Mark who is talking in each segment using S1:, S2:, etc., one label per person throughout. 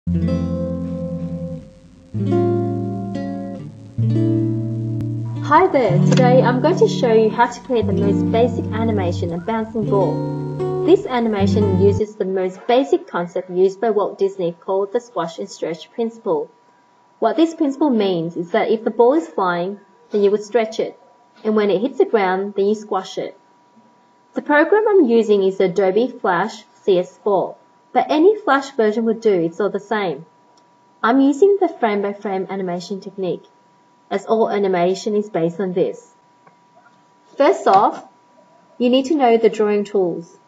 S1: Hi there, today I'm going to show you how to create the most basic animation, a bouncing ball. This animation uses the most basic concept used by Walt Disney called the squash and stretch principle. What this principle means is that if the ball is flying, then you would stretch it, and when it hits the ground, then you squash it. The program I'm using is Adobe Flash CS4, but any Flash version would do, it's all the same. I'm using the frame-by-frame animation technique, as all animation is based on this. First off, you need to know the drawing tools.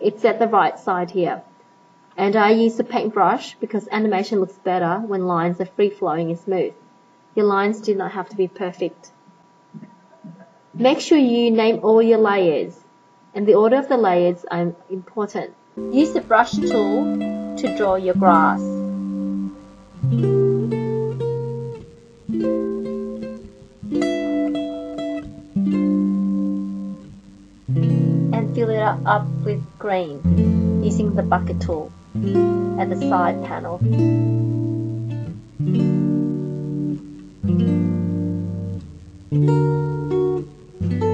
S1: It's at the right side here. And I use the paintbrush because animation looks better when lines are free-flowing and smooth. Your lines do not have to be perfect. Make sure you name all your layers, and the order of the layers are important. Use the brush tool to draw your grass. And fill it up with green using the bucket tool at the side panel.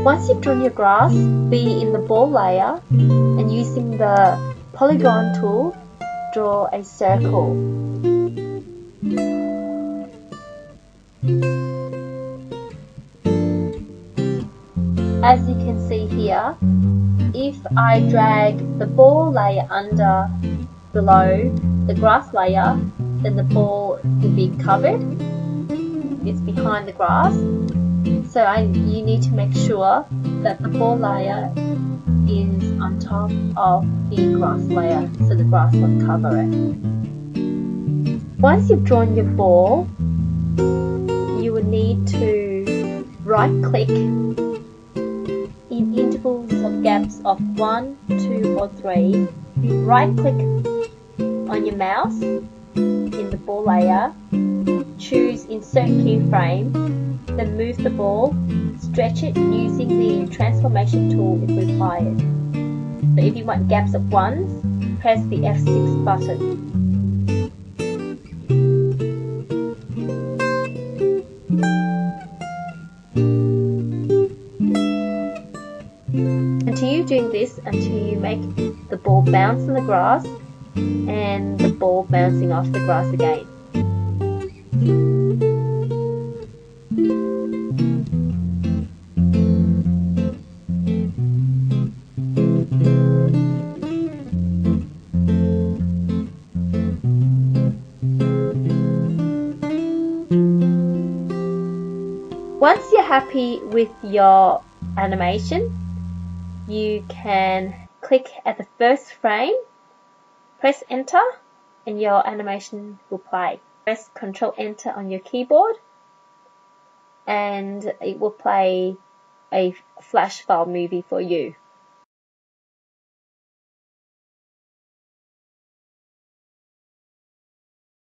S1: Once you've drawn your grass, be in the ball layer and using the polygon tool, draw a circle. As you can see here, if I drag the ball layer under below the grass layer, then the ball will be covered. It's behind the grass. So you need to make sure that the ball layer is on top of the grass layer so the grass won't cover it. Once you've drawn your ball, you will need to right click in intervals of gaps of 1, 2 or 3. Right click on your mouse in the ball layer, choose insert keyframe, then move the ball, stretch it using the transformation tool if required. So if you want gaps of 1s, press the F6 button. Continue doing this until you make the ball bounce on the grass and the ball bouncing off the grass again. Once you're happy with your animation, you can click at the first frame, press enter, and your animation will play. Press Ctrl Enter on your keyboard, and it will play a flash file movie for you.